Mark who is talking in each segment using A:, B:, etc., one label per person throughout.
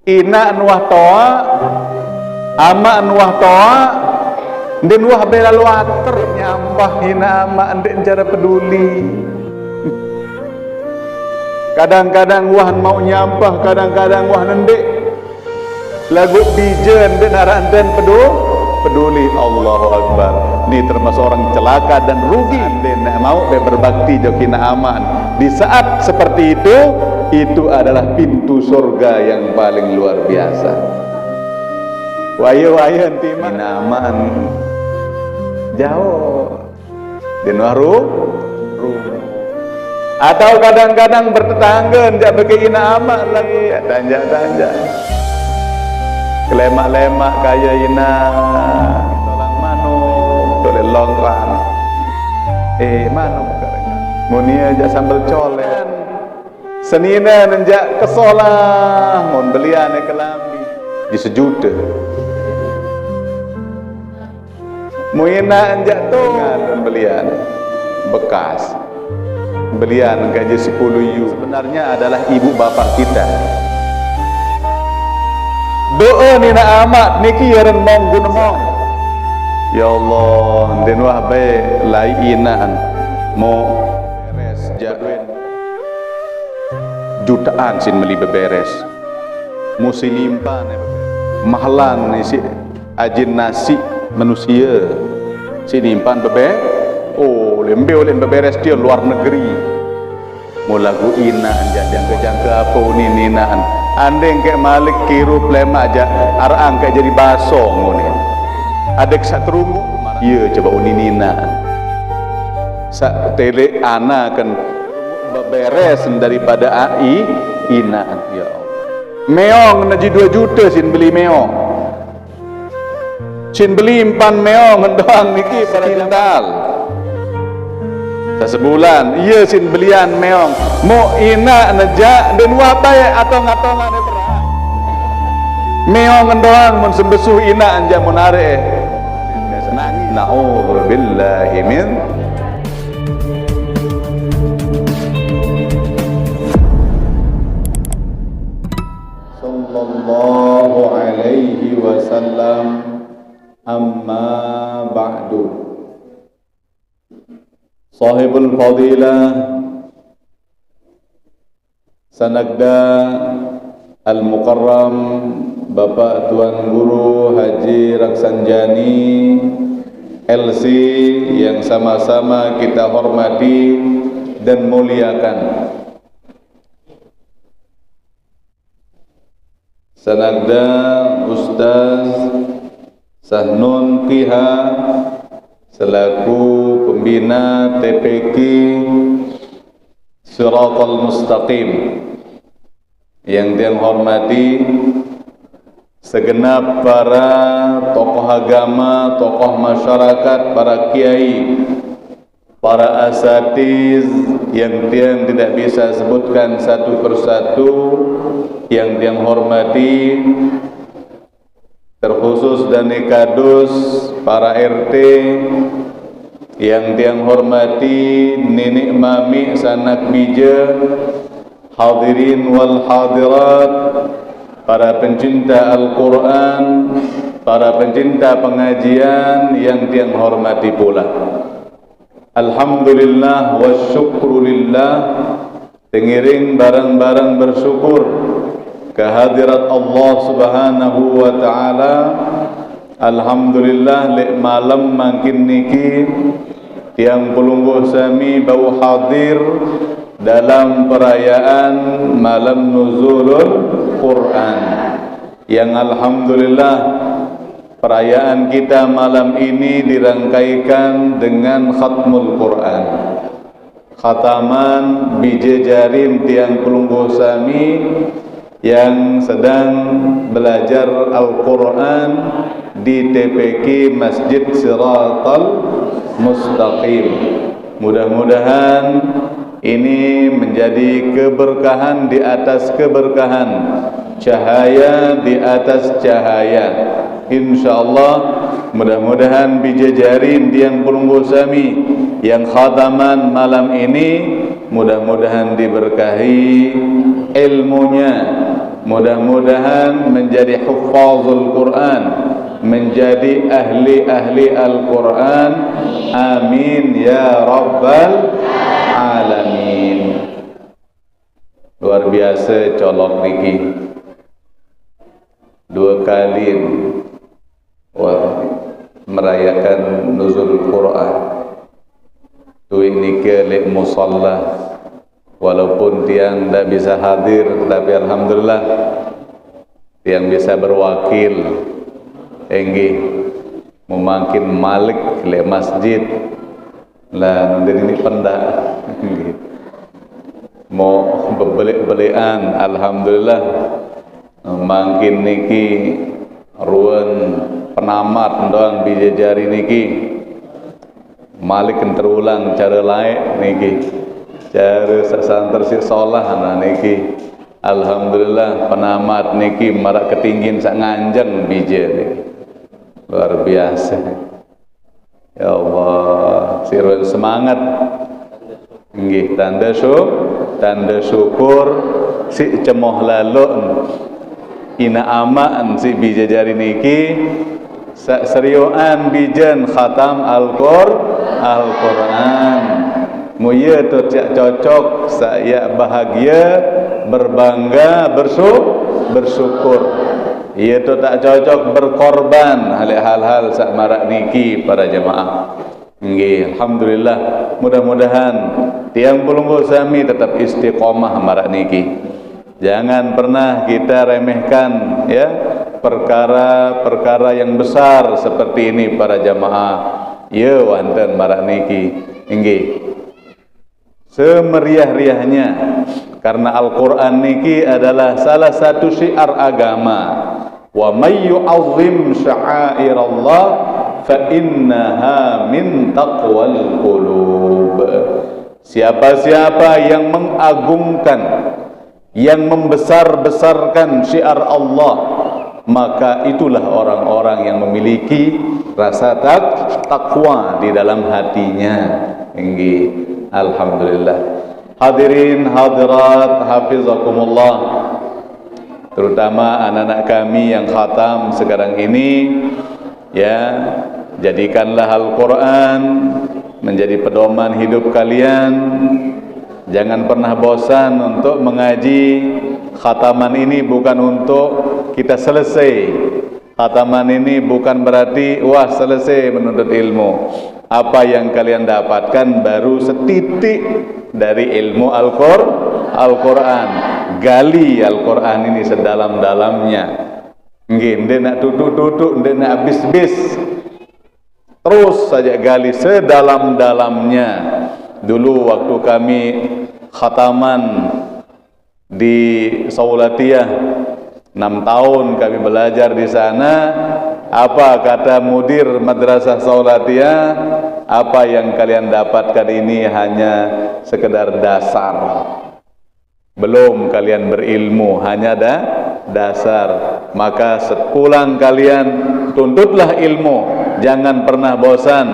A: ina nuah toa ama nuah toa dan wah bela luater nyampah hina ama ndek cara peduli. Kadang-kadang wah mau nyampah, kadang-kadang wah nendek lagu bijen dan aranten peduli. Allahu Akbar. Ini termasuk orang celaka dan rugi dan mau berbakti jokina aman. Di saat seperti itu adalah pintu surga yang paling luar biasa. Wayo antima aman jauh dan waru atau kadang-kadang bertetangga njak begina amak lagi tanja kelemak-lemak kaya ina tolang manuk toleh longkang manuk muni aja sambal colen senina njak kesolah mun beliane kelambi di sejuta muina njak tungan beliane bekas belian gaji 10 yu sebenarnya adalah ibu bapak kita. Doa nina amat niki yaren mong gunemong. Ya Allah, den wah bae lai inaan mo beres jadwen jutaan sin meli beberes. Musi limpan mahalan isi ajin nasi manusia si limpan bebe. Oh, lembe beberes dia luar negeri. Mau lagu ina jangka apa ini ninaan. Andeng kayak Malik kiru plema aja arang kayak jadi baso ngonin. Adek satrungu, iya coba uni ninaan. Sa tele ana kan beberes daripada ai inaan ya Allah. Meong naji 2 juta sin beli meong. Sin beli impan meong doang niki para jendal. Sebulan iya sin belian meong mau ina neja dan wabai atau ngatongan terang meong doang mun sembesuh ina anja mun are senangi na'udzubillahi min sallallahu alaihi wasallam amma ba'du. Sahibul Fadilah Sanagda Al-Mukarram Bapak Tuan Guru Haji Raksanjani LC yang sama-sama kita hormati dan muliakan. Sanagda Ustaz Sahnun Kiha selaku pembina TPQ Siratal Mustaqim yang dihormati segenap para tokoh agama, tokoh masyarakat, para kiai, para asatiz yang tidak bisa sebutkan satu persatu yang dihormati, terkhusus dan ikadus para RT yang hormati, nenek mami sanak bija, hadirin wal hadirat, para pencinta Al-Quran, para pencinta pengajian yang hormati pula. Alhamdulillah wa syukrulillah, tengiring barang-barang bersyukur kehadirat Allah Subhanahu wa taala. Alhamdulillah lek malam makin niki tiang pelungguh sami bau hadir dalam perayaan malam nuzulul Quran yang alhamdulillah perayaan kita malam ini dirangkaikan dengan khatmul Quran, khataman bijejarin tiang pelungguh sami yang sedang belajar Al-Quran di TPQ Masjid Siratal Mustaqim. Mudah-mudahan ini menjadi keberkahan di atas keberkahan, cahaya di atas cahaya. InsyaAllah mudah-mudahan bijajarin yang pelungguh sami yang khataman malam ini mudah-mudahan diberkahi ilmunya, mudah-mudahan menjadi huffazul Quran, menjadi ahli-ahli Al-Quran. Amin ya rabbal alamin. Luar biasa colok niki, 2 kali merayakan nuzul Quran. Tuh niki lek musalla, walaupun tiang tidak bisa hadir, tapi alhamdulillah tiang bisa berwakil. Enggi memakin malik le masjid lah nanti ini pendak mau bebelik-belian. Alhamdulillah makin niki ruan penamat doang bijajari niki malik terulang cara lain niki cara sasanter si solah nah niki. Alhamdulillah penamat niki marak ketinggian sak nganjeng bija niki. Luar biasa. Ya Allah, sirul semangat. Nggih, tanda syukur si cemoh lalun ina amaan si bija jari niki serioan bijan khatam Al-Quran. Muya tu cocok, saya bahagia, berbangga, bersyukur. Ia tu tak cocok berkorban hal-hal sak marak niki para jemaah. Nggih, alhamdulillah. Mudah-mudahan tiang pelunggu sami tetap istiqomah marak niki. Jangan pernah kita remehkan ya perkara-perkara yang besar seperti ini para jemaah. Ya wonten marak niki. Nggih. Semeriah-riahnya karena Al-Quran niki adalah salah satu syiar agama. Wa may yu'azzim sya'airallah fa innaha min taqwal qulub. Siapa-siapa yang mengagungkan, yang membesar-besarkan syiar Allah, maka itulah orang-orang yang memiliki rasa takwa di dalam hatinya. Nggih. Alhamdulillah. Hadirin hadirat hafizakumullah, terutama anak-anak kami yang khatam sekarang ini, ya, jadikanlah Al-Quran menjadi pedoman hidup kalian. Jangan pernah bosan untuk mengaji. Khataman ini bukan untuk kita selesai. Khataman ini bukan berarti wah selesai menuntut ilmu. Apa yang kalian dapatkan baru setitik dari ilmu Al-Quran. Gali Al-Quran ini sedalam-dalamnya. Nggih, ndek nak tutuk-tutuk, ndek nak habis-habis. Terus saja gali sedalam-dalamnya. Dulu waktu kami khataman di Saulatiyah, 6 tahun kami belajar di sana. Apa kata mudir madrasah Saulatiyah? Apa yang kalian dapatkan ini hanya sekedar dasar. Belum kalian berilmu, hanya dasar. Maka sepulang kalian tuntutlah ilmu. Jangan pernah bosan.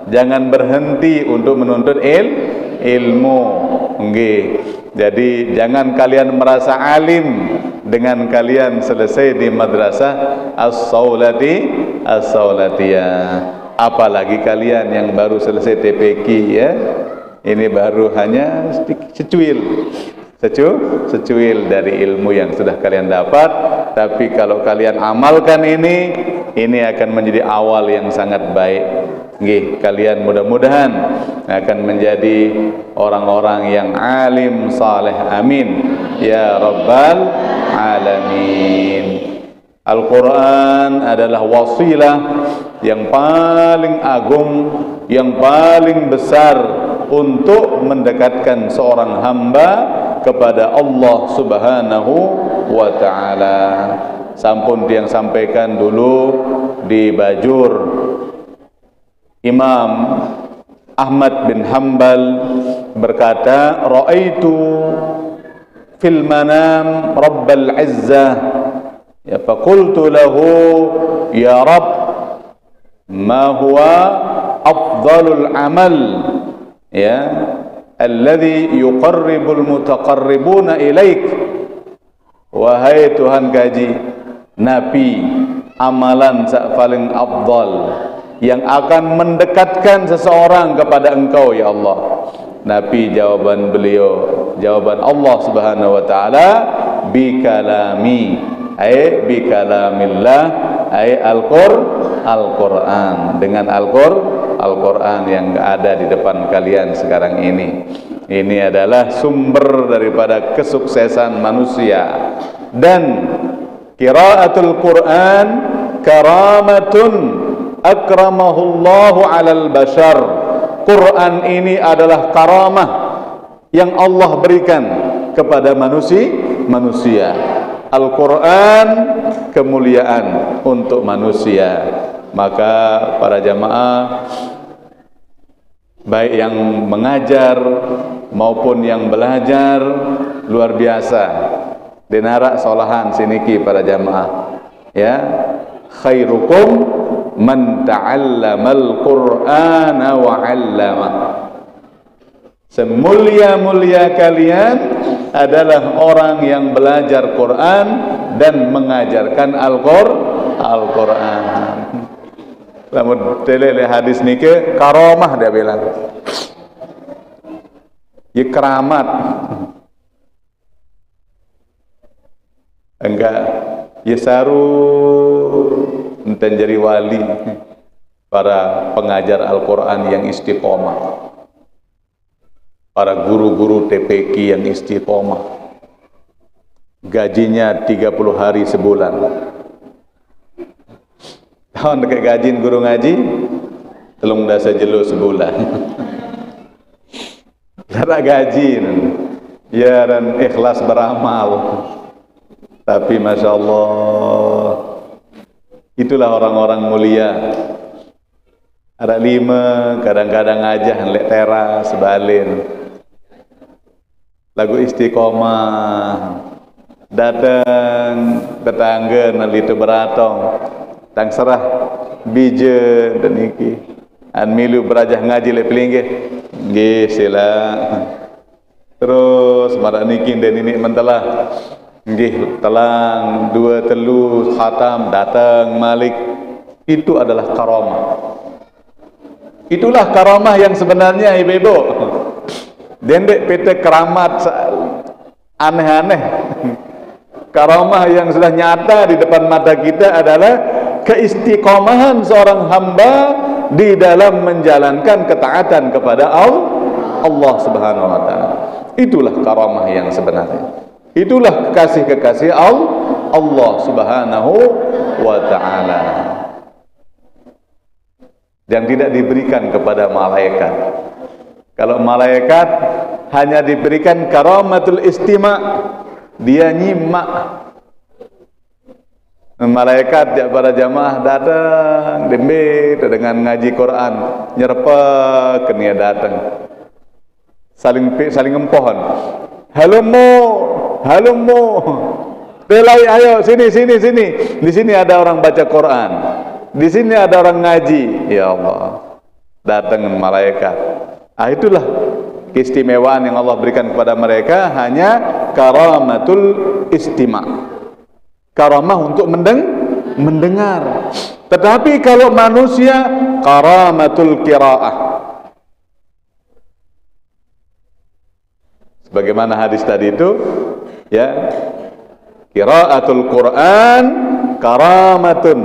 A: Jangan berhenti untuk menuntut ilmu. Nggih. Jadi jangan kalian merasa alim dengan kalian selesai di madrasah As-Saulatiyah. Apalagi kalian yang baru selesai TPQ ya. Ini baru hanya secuil dari ilmu yang sudah kalian dapat. Tapi kalau kalian amalkan ini akan menjadi awal yang sangat baik. Nggih, kalian mudah-mudahan akan menjadi orang-orang yang alim saleh. Amin ya rabbal alamin. Al-Quran adalah wasilah yang paling agung, yang paling besar untuk mendekatkan seorang hamba kepada Allah Subhanahu wa ta'ala. Sampun yang sampaikan dulu di Bajur, Imam Ahmad bin Hanbal berkata, ra'aitu fil manam Rabbal Izzah, ya faqultu lahu ya Rabb ma huwa afdalul amal ya alladhi yuqarribul mutaqarribuna ilaik wahai Tuhan kaji, nabi amalan sak paling afdal yang akan mendekatkan seseorang kepada Engkau ya Allah. Nabi jawaban Allah Subhanahu wa taala, bi kalami, ay bi kalamillah, ay Al-Qur'an, dengan Al-Qur'an yang ada di depan kalian sekarang ini. Ini adalah sumber daripada kesuksesan manusia. Dan qiraatul Qur'an karamatun akramahullahu 'alal bashar. Quran ini adalah karamah yang Allah berikan kepada manusia. Al-Quran kemuliaan untuk manusia. Maka para jamaah, baik yang mengajar maupun yang belajar, luar biasa. Denarak solahan siniki para jamaah, ya, khairukum man ta'allamal Qur'ana wa 'allama. Semulia-mulia kalian adalah orang yang belajar Quran dan mengajarkan Al-Quran. Lamun telele hadis nike karamah dia bilang. Ya keramat. Enggak, ya saru enten jadi wali para pengajar Al-Quran yang istiqomah, para guru-guru TPQ yang istiqomah, gajinya 30 hari sebulan. Tahun dekat gaji guru ngaji telung dasa jelo sebulan. Lara gaji ya, dan ikhlas beramal. Tapi Masya Allah, itulah orang-orang mulia. Ada 5, kadang-kadang aja lek teras balin lagu istiqomah, datang tetangga nali itu beratong tang serah bija dan iki an milu berajah ngaji lek pelingge nggih sila terus marak niki dan ini mentelah nggih telang 2 telu khatam datang malik. Itu adalah karamah. Itulah karamah yang sebenarnya ibu-ibu. Dendek pete keramat aneh-aneh. Karamah yang sudah nyata di depan mata kita adalah keistiqomahan seorang hamba di dalam menjalankan ketaatan kepada Allah Subhanahu wa taala. Itulah karamah yang sebenarnya. Itulah kekasih-kekasih Allah Subhanahu wa ta'ala yang tidak diberikan kepada malaikat. Kalau malaikat hanya diberikan karamatul istima', dia nyimak. Malaikat ya para jamaah datang dembe dengan ngaji Quran nyerpa kenia datang saling empohon. Halo mo, delai ayo sini. Di sini ada orang baca Quran, di sini ada orang ngaji. Ya Allah, datang malaikat. Itulah keistimewaan yang Allah berikan kepada mereka, hanya karamatul istima', karamah untuk mendengar. Tetapi kalau manusia karamatul qiraah. Sebagaimana hadis tadi itu, ya, qiraatul Quran karamatun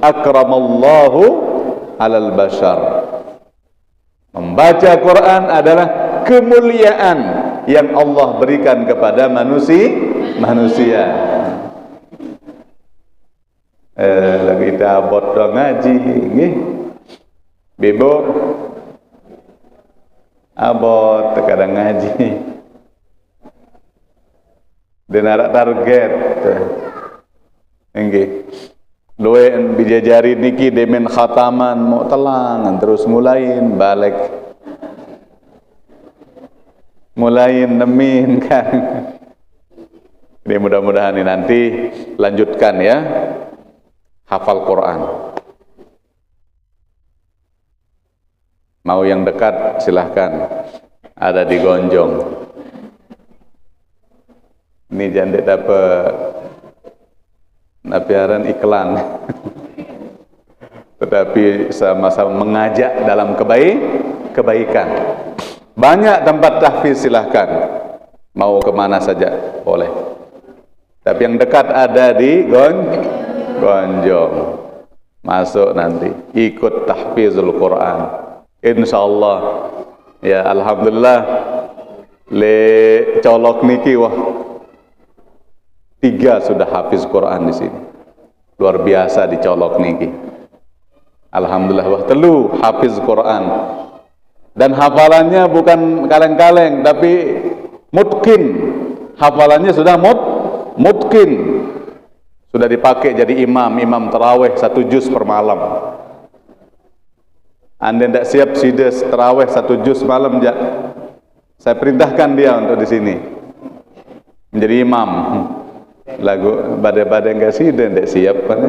A: akramallahu alal bashar. Membaca Quran adalah kemuliaan yang Allah berikan kepada manusia. Lagi kita abot dong ngaji nggih. Bebo abot kadang ngaji. Denara target nggih loe bijajari niki demen khataman mau telang terus mulain balik mulain nemin kan. Ini mudah-mudahan ini nanti lanjutkan ya, hafal Quran. Mau yang dekat silahkan, ada di Gonjong. Ini jandek dapat nabiaran iklan. Tetapi sama-sama mengajak dalam kebaikan. Banyak tempat tahfiz, silahkan. Mau kemana saja boleh. Tapi yang dekat ada di Gonjong. Masuk nanti ikut tahfizul Quran. Insyaallah. Ya alhamdulillah le colok niki wah 3 sudah hafiz Quran di sini. Luar biasa dicolok niki. Alhamdulillah wah 3 hafiz Quran. Dan hafalannya bukan kaleng-kaleng tapi mutkin. Hafalannya sudah mutkin. Sudah dipakai jadi imam tarawih 1 juz per malam. Anda tidak siap sudah tarawih 1 juz malam, saya perintahkan dia untuk di sini menjadi imam. Lagu badai-badai enggak sih, tidak siap kan?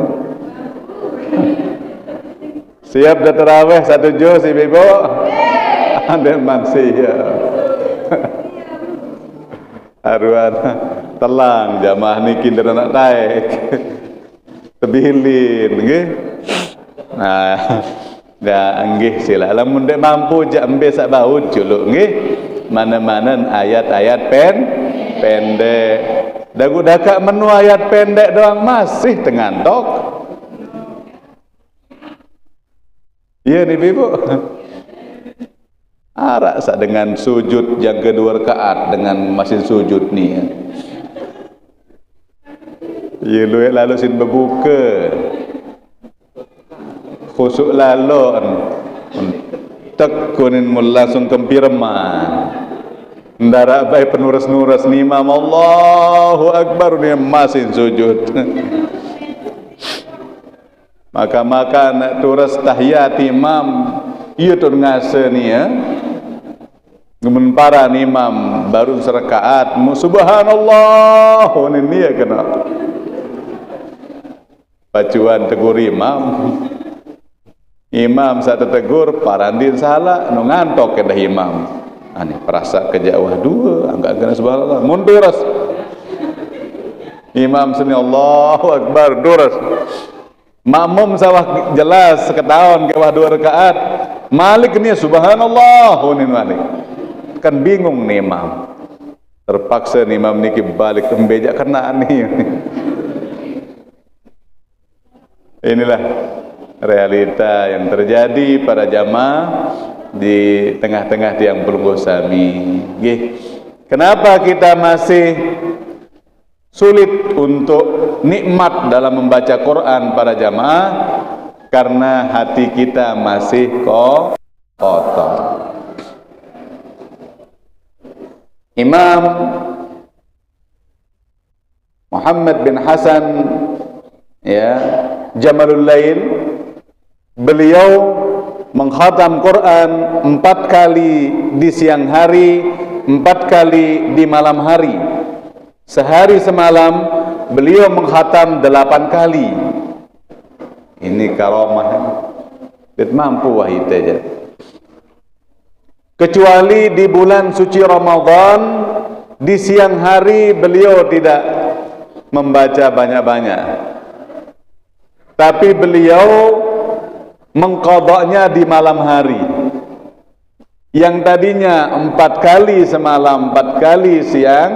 A: Siap dah tarawih 1 juz ibu. Anda masih ya. Haruan telang jamaah niki ndak naik. Tebilin nggih. Nah, nggih sila lamun dek mampu jak embe sak baut juluk nggih. Mana-mana ayat-ayat pendek. Dagu dakak menu ayat pendek doang masih tengantok. Iya nih Ibu. Arak sak dengan sujud yang kedua rakaat dengan masih sujud nih. Iya lalu sin berbuka. Khusuk lalon. Tekunin mula langsung kempirman. Ndara baik penuras-nuras ni imam Allahu Akbar ni masih sujud. Maka nak turas tahiyat imam iya tu ngase ni ya. Gemen para ni imam baru serakaat subhanallah ni ya kena. Pacuan tegur imam. Imam saat tegur parandin salah nu ngantok kedah imam. Ani perasa kejauh 2 angkat kena subhanallah munduras. Imam sini Allahu Akbar duras. Makmum sawah jelas ketahuan ke 2 rakaat. Malik ni subhanallah ni Malik. Kan bingung nih imam. Terpaksa nih imam niki balik kembejak kena nih. Inilah realita yang terjadi pada jamaah di tengah-tengah tiang pelungguh sami. Kenapa kita masih sulit untuk nikmat dalam membaca Quran para jamaah? Karena hati kita masih kotor. Imam Muhammad bin Hasan ya Jamalul Lail, beliau mengkhatam Quran 4 kali di siang hari, 4 kali di malam hari. Sehari semalam beliau mengkhatam 8 kali. Ini karamah. Dia mampu wahid aja. Kecuali di bulan suci Ramadan, di siang hari beliau tidak membaca banyak-banyak. Tapi beliau mengqadanya di malam hari. Yang tadinya 4 kali semalam, 4 kali siang,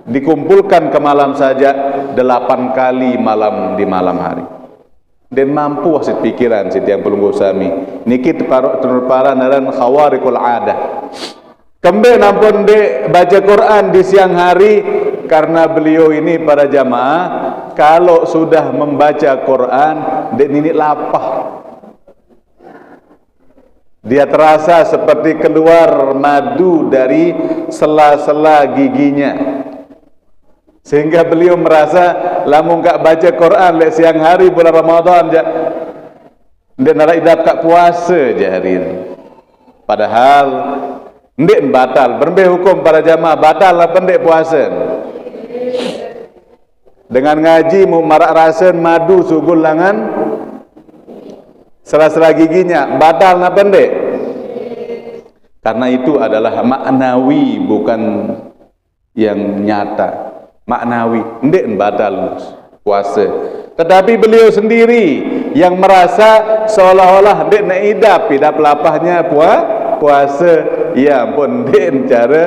A: dikumpulkan ke malam saja 8 kali malam di malam hari. Dan mampu wasit pikiran si tiang pelungguh sami niki para naran khawarikul adah. Kembe nampun de baca Quran di siang hari karena beliau ini para jamaah kalau sudah membaca Quran de nini lapah. Dia terasa seperti keluar madu dari sela-sela giginya. Sehingga beliau merasa lamun kak baca Quran le siang hari bulan Ramadan ja ndek nara idap kak puasa je hari ini. Padahal ndek batal, berbe hukum para jamaah batal lah pendek puasa. Dengan ngaji mu marak rasen madu sugul langan sela-sela giginya batal na pendek. Karena itu adalah maknawi bukan yang nyata. maknawi, ndek batal puasa. Tetapi beliau sendiri yang merasa seolah-olah ndek nak idap lapahnya puasa. Ya ampun, ndek cara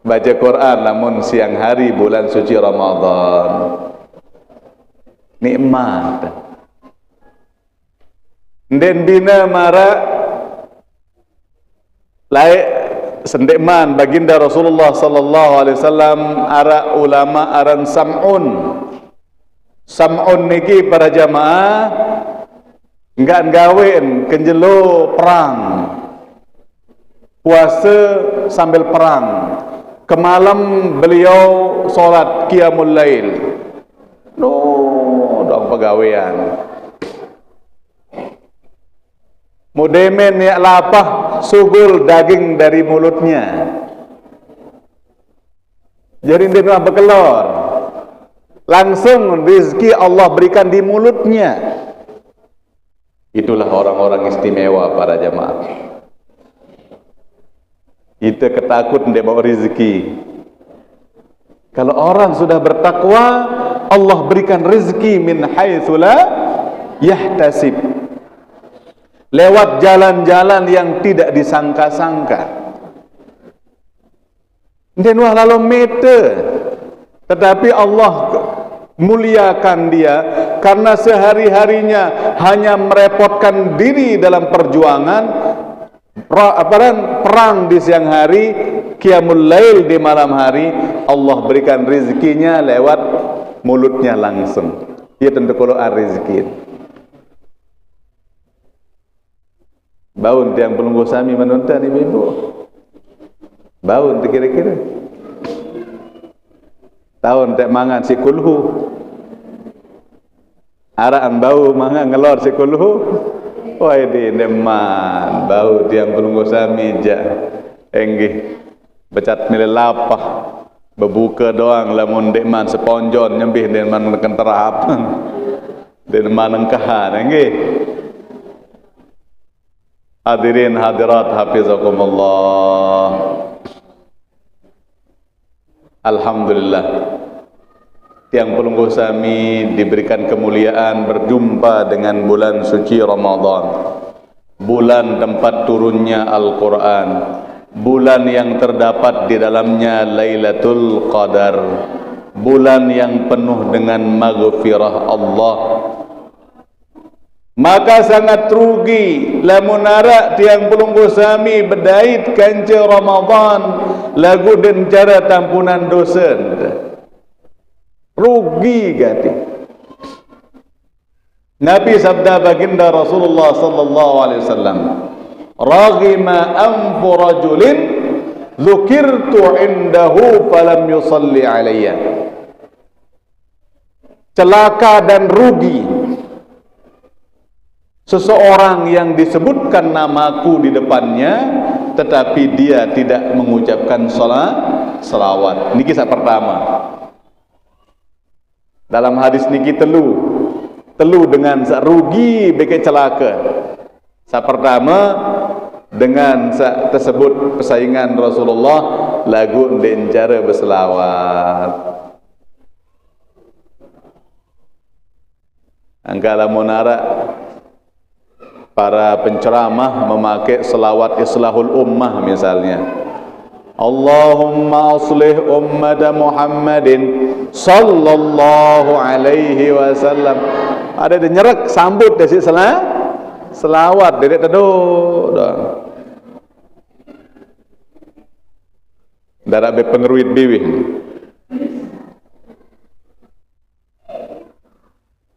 A: baca Quran namun siang hari bulan suci Ramadan. Nikmat. Ndek bina mara laik sendekman baginda Rasulullah sallallahu alaihi wasallam ara ulama aran sam'un niki para jamaah enggak gawen kenjelo perang puasa sambil perang. Kemalam beliau solat qiyamul lail. Dong pegawaian. Mudemen ya lapah sugul daging dari mulutnya. Jadi dia berkelor. Langsung rezeki Allah berikan di mulutnya. Itulah orang-orang istimewa para jamaah. Kita ketakut dia bawa rezeki. Kalau orang sudah bertakwa, Allah berikan rezeki min haitsu la yahtasib. Lewat jalan-jalan yang tidak disangka-sangka. Dan wah lalu mete. Tetapi Allah muliakan dia karena sehari-harinya hanya merepotkan diri dalam perjuangan perang di siang hari, qiyamul lail di malam hari. Allah berikan rezekinya lewat mulutnya langsung. Dia tentu kalau rezeki. Baun tiang pelunggu sami menonton ibu-ibu. Baun tu kira-kira. Tahun tak mangan si kulhu. Araan bau mangan ngelor si kulhu. Wah di deman bau tiang pelunggu sami ja. Enggih becat milih lapah. Berbuka doang lamun dekman seponjon nyembih dekman menekan terap. Dekman engkahan enggih. Hadirin hadirat hafizakumullah. Alhamdulillah, tiang pelunggu sami diberikan kemuliaan berjumpa dengan bulan suci Ramadan, bulan tempat turunnya Al-Quran, bulan yang terdapat di dalamnya Lailatul Qadar, bulan yang penuh dengan maghfirah Allah. Maka sangat rugi lamun ara tiang pelunggu sami bedait kanca Ramadan lagu dan cara tampunan dosa. Rugi gati. Nabi sabda baginda Rasulullah sallallahu alaihi wasallam, "Raghima anfu rajulin dzukirtu indahu falam yusalli alayya." Celaka dan rugi seseorang yang disebutkan namaku di depannya tetapi dia tidak mengucapkan salawat. Ini kisah pertama. Dalam hadis niki telu dengan rugi beke celaka. Sa pertama dengan tersebut persaingan Rasulullah lagu den cara berselawat. Anggala monara para penceramah memakai selawat islahul ummah misalnya. Allahumma aslih ummata Muhammadin sallallahu alaihi wasallam. Ada dia nyerak sambut dari selawat dedek teduh. Darah be pengeruit biwih.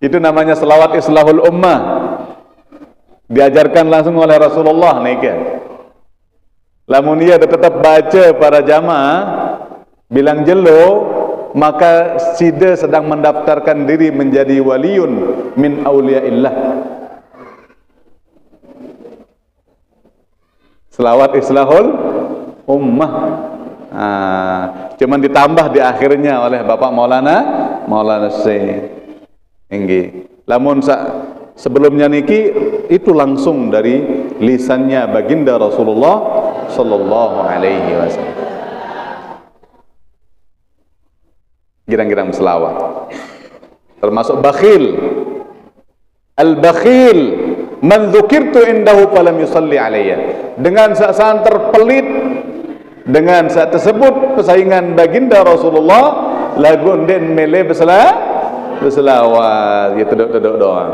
A: Itu namanya selawat islahul ummah. Diajarkan langsung oleh Rasulullah nih kan. Lamun ia tetap baca para jamaah bilang jelo, maka sida sedang mendaftarkan diri menjadi waliun min auliyaillah. Selawat islahul ummah. Cuman ditambah di akhirnya oleh Bapak Maulana Syekh. Engge. Lamun sebelumnya niki itu langsung dari lisannya baginda Rasulullah sallallahu alaihi wasallam. girang-girang selawat. Termasuk bakhil. Al-bakhil man dzukirtu indahu falam yusalli alayya. Dengan saat terpelit, dengan saat tersebut persaingan baginda Rasulullah lagu den mele berselawat, gitu duduk doang.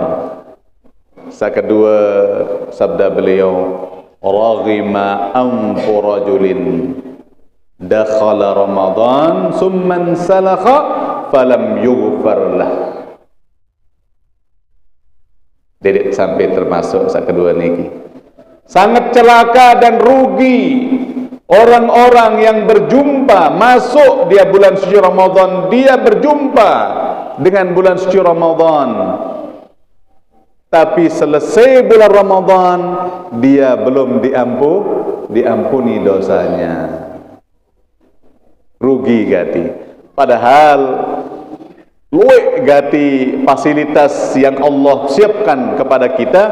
A: Saat kedua sabda beliau, raghima anfu rajulin dakhala Ramadan summan salakha falam yughfar lah. Dedek sampai termasuk saat kedua niki. Sangat celaka dan rugi orang-orang yang berjumpa masuk dia bulan suci Ramadan, dia berjumpa dengan bulan suci Ramadan, tapi selesai bulan Ramadan dia belum diampuni dosanya. Rugi gati. Padahal luwih gati fasilitas yang Allah siapkan kepada kita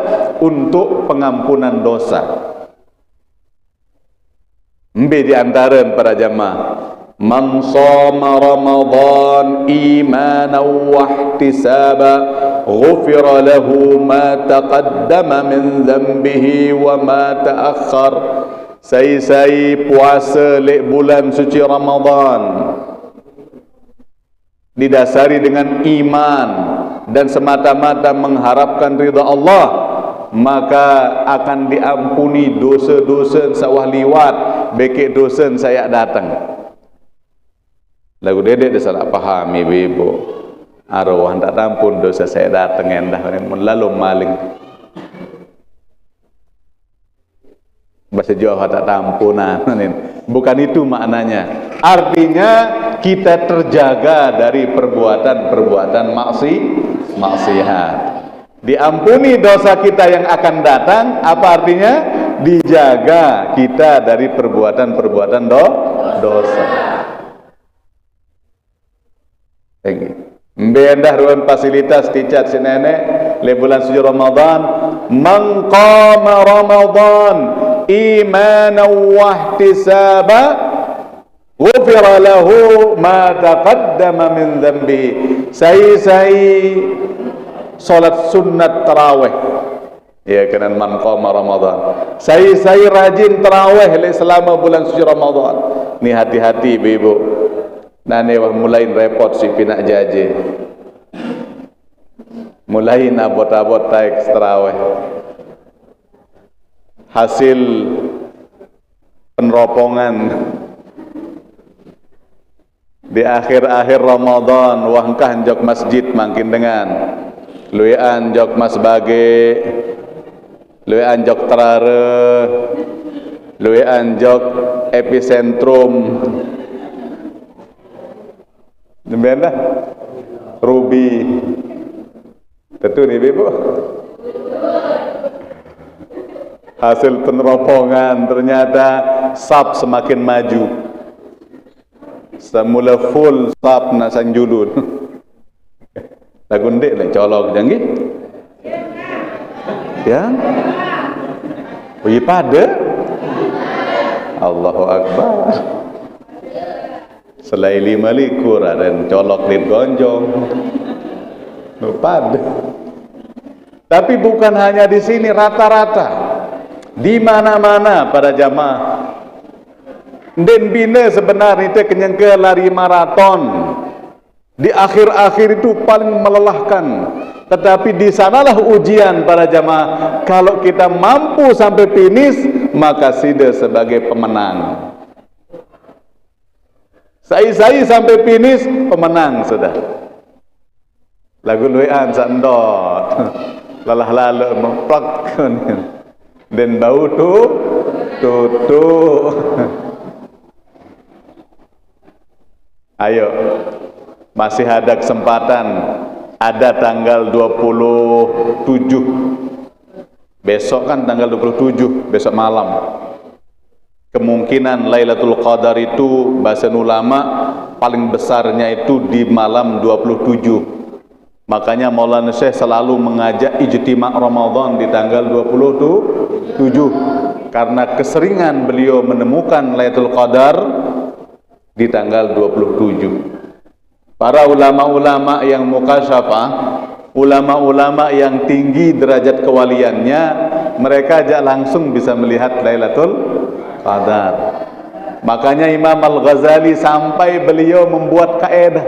A: untuk pengampunan dosa. Mbe di antara para jamaah, man shoma Ramadan imanan wa ihtisaba ghufira lahu ma taqaddama min dhanbihi wa ma ta'akhkhar. Sai puasa lek bulan suci Ramadan didasari dengan iman dan semata-mata mengharapkan ridha Allah, maka akan diampuni dosa-dosa sawah liwat, bekek dosa saya datang. Lagu dedek dia salah paham ibu-ibu. Arwah tak tampun dosa saya datang endah lalu maling. Bahasa Jawa tak tampunan. Bukan itu maknanya. Artinya kita terjaga dari perbuatan-perbuatan maksiat. Diampuni dosa kita yang akan datang. Apa artinya? Dijaga kita dari perbuatan-perbuatan dosa. Mbendah ruang fasilitas ticat si nenek le bulan suci Ramadan, man qama Ramadan imanan wa ihtisaba ghufira lahu ma taqaddama min dhanbi. Sai salat sunat tarawih, ya kenan man qama Ramadan. Sai rajin tarawih le selama bulan suci Ramadan. Ni hati-hati ibu-ibu. Nane wah mulai repot si pinak jaje. Mulai abot-abot taik tarawih. Hasil peneropongan di akhir-akhir Ramadan wangkah jok masjid makin dengan luian jok mas bage, luian jok terare, luian jok epicentrum. Demikian dah Ruby. Tentu nih ibu. Hasil peneropongan ternyata sab semakin maju. Semula full sab nak sanjulun. Lagu ndek lah colok jangi. Ya. Ui pada. Allahu Akbar. Selain 5 likur dan colok lid gonjong. Pada. Tapi bukan hanya di sini, rata-rata di mana-mana para jamaah. Den bina sebenarnya itu kenyangka lari maraton. Di akhir-akhir itu paling melelahkan. Tetapi di sanalah ujian para jamaah. Kalau kita mampu sampai finish, maka sida sebagai pemenang. Sai sampai finish, pemenang sudah. Lagu luian sandot. Lalah lalu memplak. Dan bau tutup. Ayo, masih ada kesempatan. Ada tanggal 27. Besok kan tanggal 27, besok malam. Kemungkinan Lailatul Qadar itu bahasa ulama paling besarnya itu di malam 27. Makanya Maulana Syekh selalu mengajak ijtima' Ramadan di tanggal 27 karena keseringan beliau menemukan Lailatul Qadar di tanggal 27. Para ulama-ulama yang mukasyafah, ulama-ulama yang tinggi derajat kewaliannya, mereka aja langsung bisa melihat Lailatul Qadar. Makanya Imam Al-Ghazali sampai beliau membuat kaedah.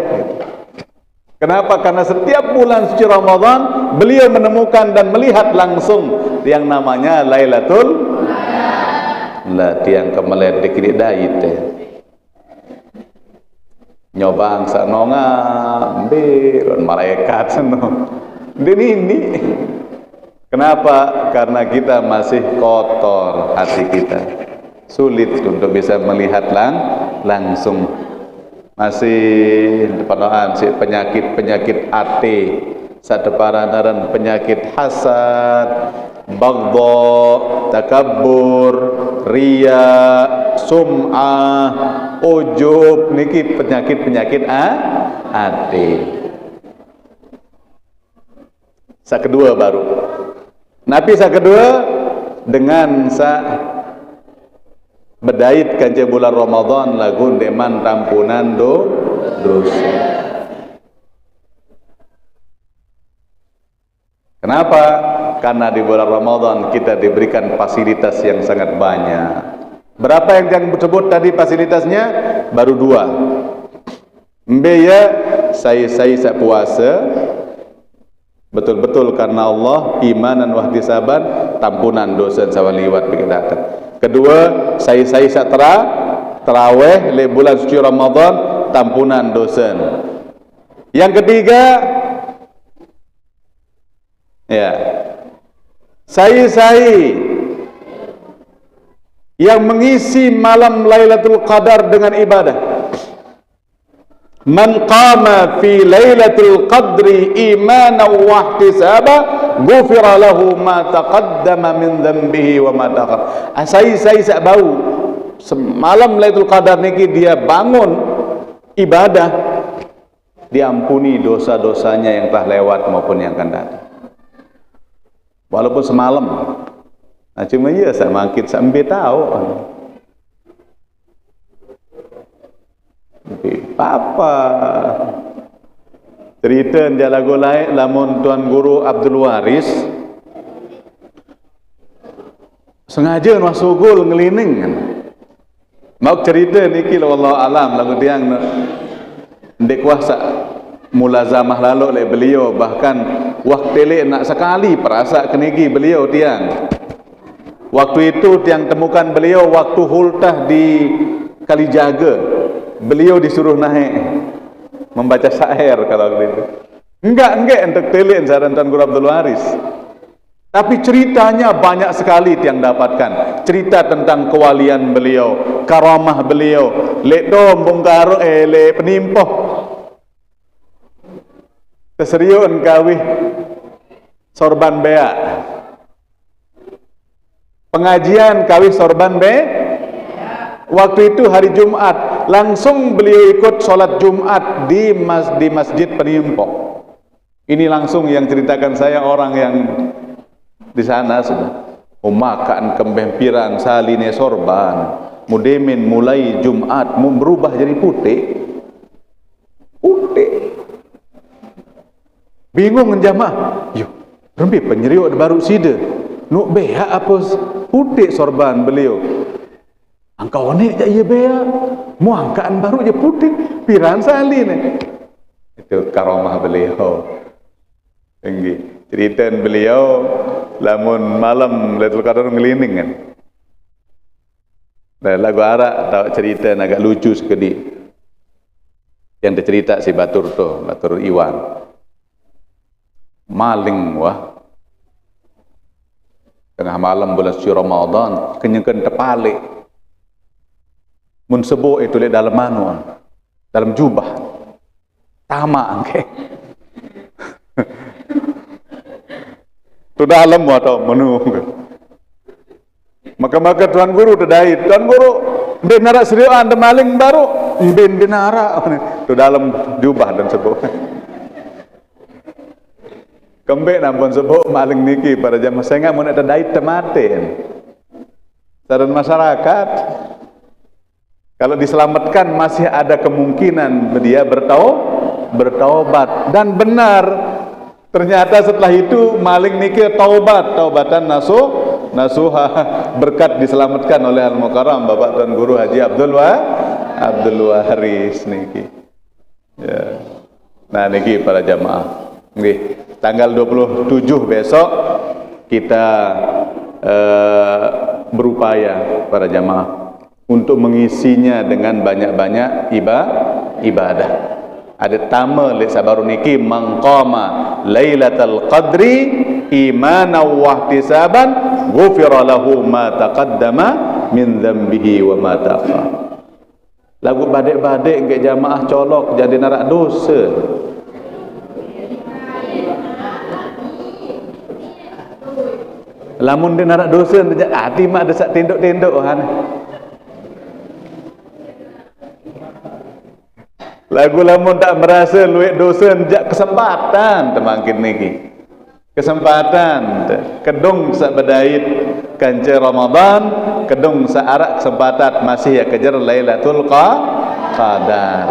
A: Kenapa? Karena setiap bulan suci Ramadan beliau menemukan dan melihat langsung yang namanya Lailatul Qadar. Tiang kemelet dikit dait nyobang sanonga ambil malaikat senong ini. Kenapa? Karena kita masih kotor hati kita, sulit untuk bisa melihat langsung, masih depan penyakit ate sadepararan penyakit hasad, baghdha, takabbur, riya, sum'ah, ujub, niki penyakit ate. Kedua baru Nabi kedua dengan bedait kanca bulan Ramadan lagu deman tampunan dosa. Kenapa? Karena di bulan Ramadan kita diberikan fasilitas yang sangat banyak. Berapa yang disebut tadi fasilitasnya? Baru 2. Mbeya saya puasa betul-betul karena Allah, imanan wahtisaban, tampunan dosa sawaliwat bikitakan. Kedua, saya tarawih le bulan suci Ramadan, tampunan dosa. Yang ketiga, ya, saya yang mengisi malam Lailatul Qadar dengan ibadah. Man qama fi Lailatul Qadri imanan wa ihtisaba ghufira lahu ma taqaddama min dhanbihi wa ma ta'akhkhar. Saya bau semalam Lailatul Qadar niki dia bangun ibadah, diampuni dosa-dosanya yang telah lewat maupun yang akan datang. Walaupun semalam. Nah, cuma iya saya mangkit sampai tahu. Apa cerita jalago lain lamun Tuan Guru Abdul Waris sengaja masuk gul ngelining kan. Mau cerita niki wallahu alam lagu tiang ndek kuasa mulazamah lalu oleh beliau, bahkan waktu le nak sekali perasa kenigi beliau tiang. Waktu itu tiang temukan beliau waktu hultah di Kalijaga. Beliau disuruh naik membaca syair kalau gitu. Enggak untuk telik saran Tuan Guru Abdul Waris. Tapi ceritanya banyak sekali yang dapatkan. Cerita tentang kewalian beliau, karamah beliau, lek dom bongkaro le penimpoh. Keseriun kawih sorban bea. Pengajian kawih sorban bea. Waktu itu hari Jumat, langsung beliau ikut sholat Jumat di masjid penimpoh. Ini langsung yang ceritakan saya orang yang di sana sudah. Makan kembempiran saline sorban, mudemin mulai Jumat berubah jadi putih. Bingung jamaah. Yo, rembi penyeriuk baru sida. Nuk beha apa putih sorban beliau. Angkau ni je ia bea, mu angkaan baru je putih, piran sali ni. Itu karamah beliau. Tinggi. Cerita beliau, lamun malam Lailatul Qadar ngelining kan. Dan lagu Arab tahu cerita agak lucu sekali. Yang dicerita si Batur Iwan. Maling wah. Tengah malam bulan suci Ramadan, kenyangkan tepalik. Mun sebo itu le dalam manuan, dalam jubah tama angke tu dalam atau menu maka Tuan Guru tedai Tuan Guru benara seriuan de maling baru benara tu dalam jubah dan sebo kembek nampun sebo maling niki pada jam senga mun tedai tematen saran masyarakat. Kalau diselamatkan masih ada kemungkinan dia bertaubat. Dan benar, ternyata setelah itu maling niki taubatan nasuha, berkat diselamatkan oleh Al-Mukarram Bapak Tuan Guru Haji Abdul Waris niki. Ya. Nah niki para jamaah. Nggih, tanggal 27 besok kita berupaya para jamaah untuk mengisinya dengan banyak-banyak ibadah. Ada tama li sabaru niki mangqama lailatul qadri imanan wa ihtisaban ghufira lahu ma taqaddama min dhanbihi wa ma ta'akhkhar. Lagu badek-badek ke jamaah colok jadi narak dosa. Lamun dia narak dosa hati mak desak tinduk-tinduk han. Lagu lamun tak merasa luik dosa jak kesempatan temangkin niki. Kesempatan kedung sak bedait kanca Ramadan, kedung sak arak kesempatan masih ya kejar Lailatul Qadar.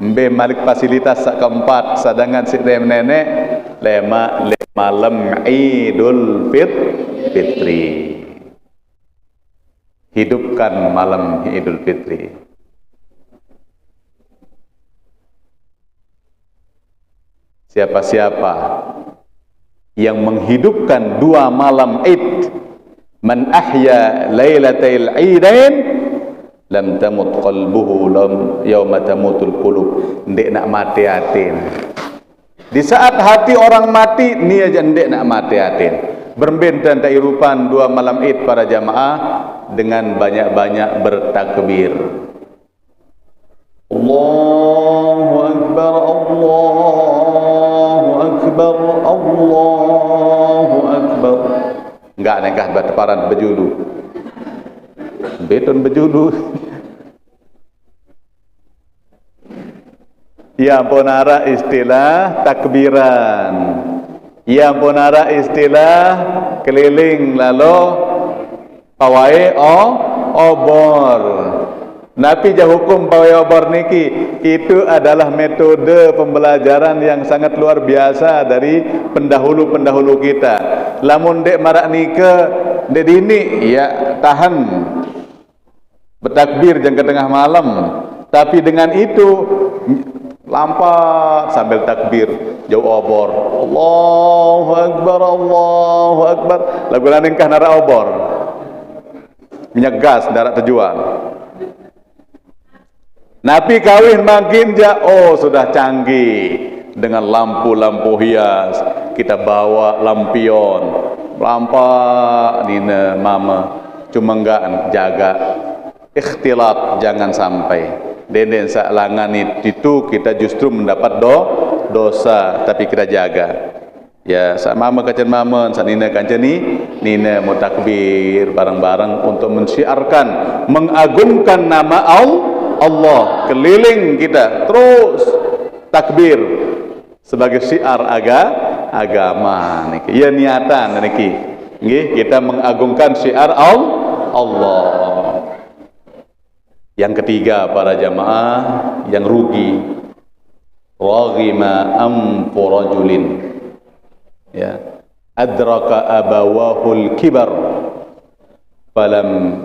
A: Mbe malik fasilitas sak keempat sadangan si nenek lema malam Idul Fitri. Hidupkan malam Idul Fitri. Siapa-siapa yang menghidupkan dua malam Id, man ahya lailatal Idain lam tamut qalbuhu lam yauma tamutul qulub. Ndek nak mati atin. Di saat hati orang mati, ni aja ndek nak mati atin. Berbentan tairupan dua malam Id para jamaah dengan banyak-banyak bertakbir. Allahu Akbar, Allahu Akbar, Allahu Akbar. Enggak nekah berteparan berjulu. Beton berjulu. Ya ponara istilah takbiran. Ya ponara istilah keliling lalu pawai obor. Nabi jah hukum pawai obor niki itu adalah metode pembelajaran yang sangat luar biasa dari pendahulu-pendahulu kita. Lamun dek marak nika dek dini ya tahan bertakbir jang ke tengah malam, tapi dengan itu lampat sambil takbir jauh obor. Allahu Akbar, Allahu Akbar. Lagu laningkah nara obor minyak gas darat terjual. Nabi kawin makin sudah canggih dengan lampu-lampu hias. Kita bawa lampion lampak nina mama, cuma enggak jaga ikhtilat jangan sampai denden salangan itu kita justru mendapat dosa, tapi kita jaga. Ya, sak mama kacan mama, sak nina kacan nina mau takbir bareng-bareng untuk mensyiarkan, mengagungkan nama Allah. Keliling kita terus takbir sebagai syiar agama niki. Ya niatan niki. Nggih, kita mengagungkan syiar Allah. Yang ketiga para jamaah yang rugi, raghima amfu rajulin ya adraka abawahul kibar falam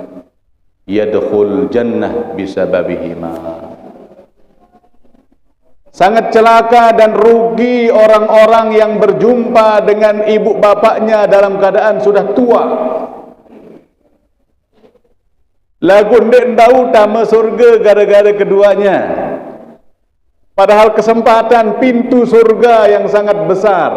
A: yadkhul jannah bisababihima. Sangat celaka dan rugi orang-orang yang berjumpa dengan ibu bapaknya dalam keadaan sudah tua. Lagu ndek tahu tama surga gara-gara keduanya. Padahal kesempatan pintu surga yang sangat besar.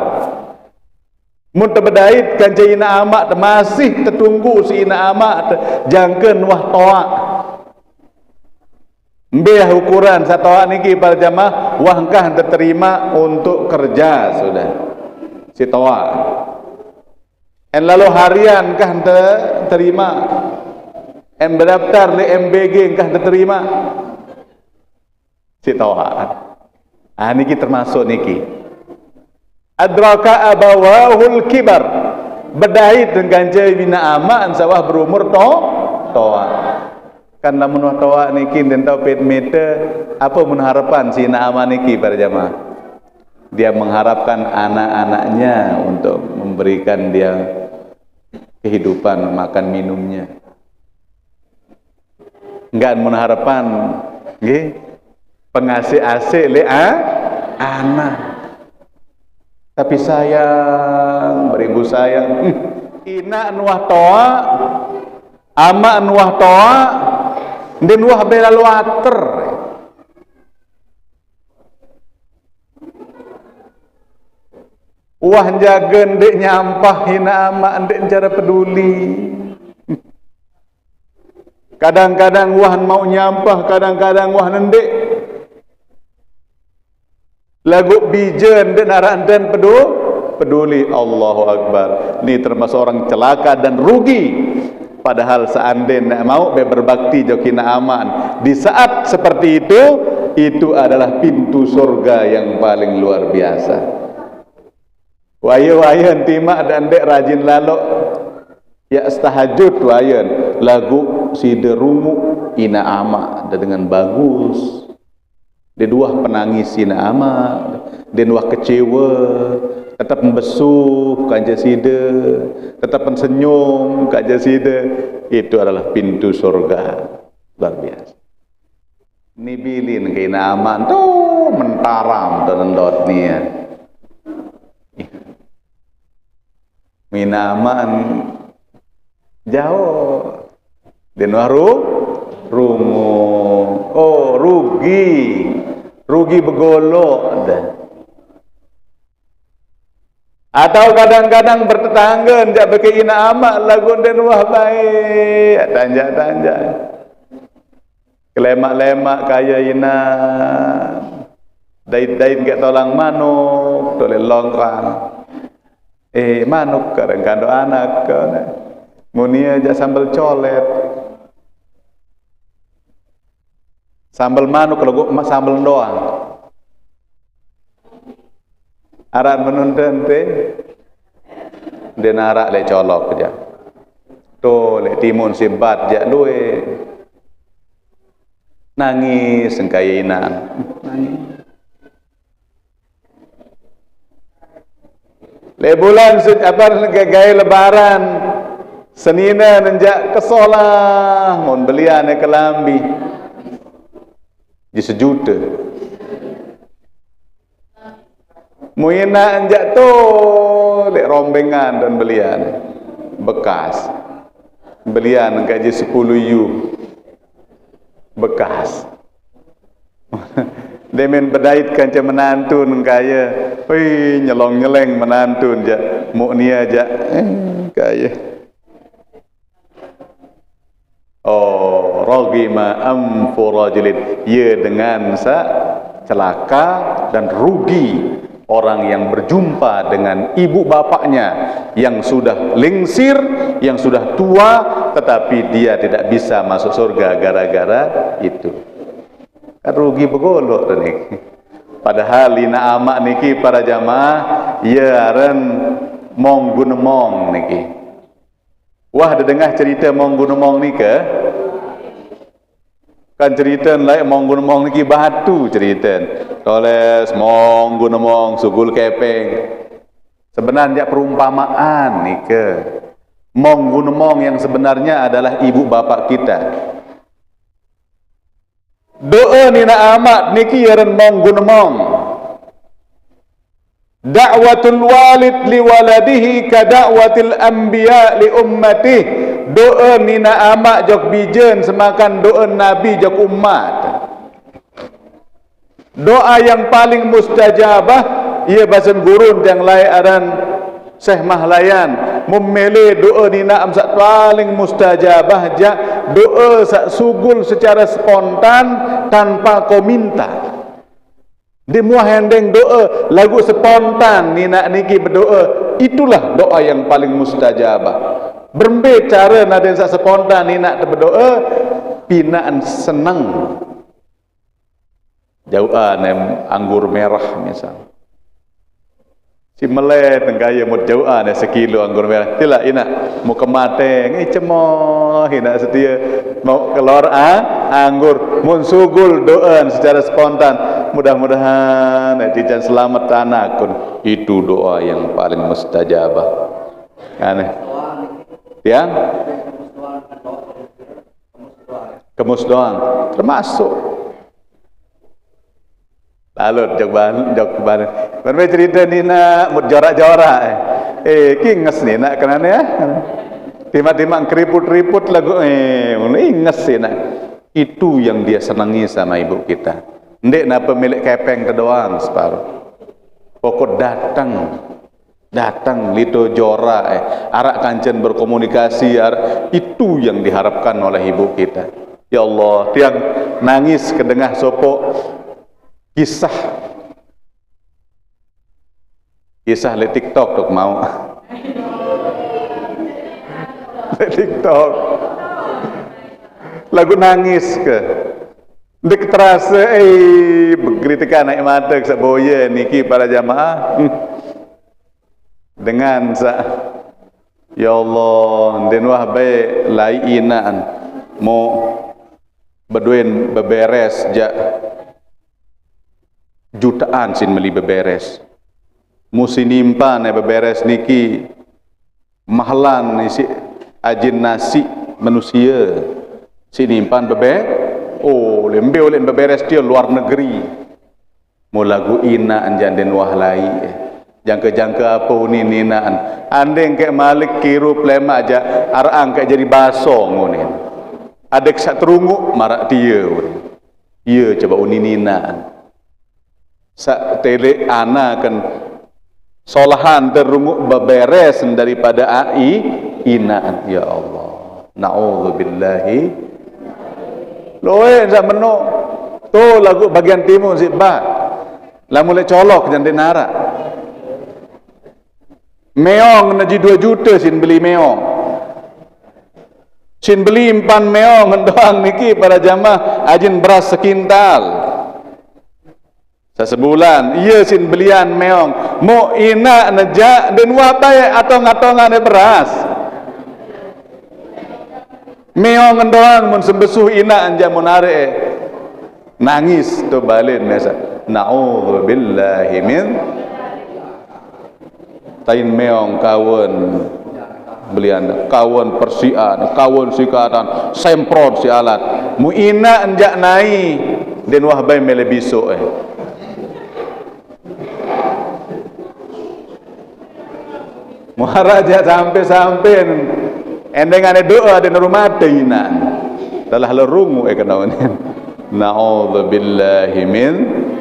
A: Mun terbedait kanca ina amak masih tertunggu si ina amak jangkeun wah toa. Mbeh ukuran satoa niki para jamaah wah engkah diterima untuk kerja sudah. Si toa. En lalu harian kah terima. En berdaftar di MBG engkah diterima. Si toa. Niki termasuk niki. Adraka abawahul kibar, bedait dengan jai bina aman sawah berumur toa. Kan lamun wahtawa niki den tau pet meter apa mun harapan si Naama niki para jamaah. Dia mengharapkan anak-anaknya untuk memberikan dia kehidupan makan minumnya. Enggak mun harapan nggih pengasih asik le anak. Tapi sayang, beribu sayang. Ina nuah toa, ama nuah toa, dan nuah belal water. Wah jaga ndek nyampah hina ama ndek cara peduli. Kadang-kadang wah mau nyampah, kadang-kadang wah ndek lagu bijen dan aranten peduli. Allahu Akbar. Ini termasuk orang celaka dan rugi. Padahal seandainya mau berbakti jokina aman di saat seperti itu adalah pintu surga yang paling luar biasa. Wayan tima dan dek rajin lalok ya tahajud wayan lagu siderumu ina ama dengan bagus. Dia dua penangis ina ama, dia dua kecewa, tetap membesuh kanja sida, tetap mensenyum kanja sida. Itu adalah pintu surga luar biasa. Nibilin ke ina ama tuh mentaram dan dot nia. Mina aman jauh, dan rumu. Oh rugi begolok dah. Atau kadang-kadang bertetangga jak beki ina amak lagu den wah baik tanja kelemak-lemak kaya ina dait-dait gak tolang manuk toleh longkang manuk kadang-kadang anak munia jak sambal colet sambal manuk kalau gua sambal doang. Aran menunten teh den arak le colok aja. To le timun sibat jak luwe. Nangis sengkainan. Nangis. Le bulan apa gaya lebaran. Senina nenjak kesolah mun belian kelambi. Di sejuta muina anjak tu lek rombengan dan belian bekas belian gaji 10 yu bekas demen bedait kanca menantun kaya nyelong-nyeleng menantun jak muk nia jak kaya ragima amfu rajulin ya dengan celaka dan rugi orang yang berjumpa dengan ibu bapaknya yang sudah lingsir, yang sudah tua tetapi dia tidak bisa masuk surga gara-gara itu. Kan rugi begolok niki. Padahal lina amak niki para jamaah ya aran mong gunemong niki. Wah ada dengar cerita mong gunemong nika? Kan cerita lain mong gunemong niki batu cerita toles mong gunemong sugul kepeng sebenarnya perumpamaan nika mong gunemong yang sebenarnya adalah ibu bapak kita doa nina amat niki yaran mong gunemong da'watul walid li waladihi ka da'watil anbiya li ummatihi doa nina amak jok bijen semakan doa nabi jok umat. Doa yang paling mustajabah ia bahasan gurun yang lain aran Syekh Mahlayan memilih doa nina amsak paling mustajabah jak doa sak sugul secara spontan tanpa kau minta. Di muah hendeng doa lagu spontan nina niki berdoa itulah doa yang paling mustajabah. Berembe cara naden sak spontan ni nak berdoa pinaan senang jauhan anggur merah misal si meleh tenggaya mut jauhan sekilo anggur merah tila ina mau kemateng cemoh ina setia mau keluar anggur mun sugul doan secara spontan mudah-mudahan netizen selamat tanakun itu doa yang paling mustajabah aneh tiang kemus doang termasuk lalu jok ban berme cerita ni nak mut jorak-jorak kinges ni nak kenane ya tiba-tiba keriput-riput lagu inges ni nak itu yang dia senangi sama ibu kita ndek na pemilik kepeng ke doang separuh pokok datang lito jora arak kancen berkomunikasi itu yang diharapkan oleh ibu kita. Ya Allah tiang nangis kedengah sopo kisah le TikTok tok mau le TikTok lagu nangis ke dek terasa berkritika naik mata ke boya niki para jamaah dengan ya Allah den wah bae lai inaan mau beduin beberes jutaan sin meli beberes musi nimpan beberes niki mahalan isi ajin nasi manusia si nimpan lembe oleh beberes dia luar negeri mau lagu ina anjan den wahlai jangka apa ni ninaan andeng ke malik kiru plema aja arang ke jadi baso ngonin adek sak terungu marak dia iya coba unininaan sak tele ana kan solahan terungu beberes daripada inaan ya Allah naudzubillahi loe sak meno tu lagu bagian timur si ba la mulai colok jande nara meong naji 2 juta sin beli meong sin beli 4 meong doang niki para jamaah ajin beras sekintal sebulan iya sin belian meong mau ina nejak dan wapai atau ngatongan beras meong doang mun sembesuh ina anja mun are nangis tu balin biasa naudzubillahi min tain meong kawan belian kawan persian kawan sikatan semprot si alat mu ina anja nai den wahbai mele biso muharaja sampai endengane doa di rumah teinan telah lerungu kenawan naudzubillahi min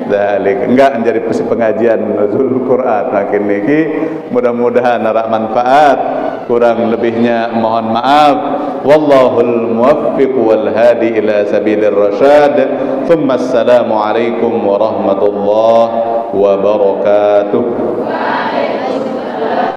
A: dzalik enggak menjadi pengajian nuzul Quran makin niki mudah-mudahan ada manfaat kurang lebihnya mohon maaf wallahul muwaffiq wal hadi ila sabilir rasyad thumma assalamu alaikum warahmatullahi wabarakatuh.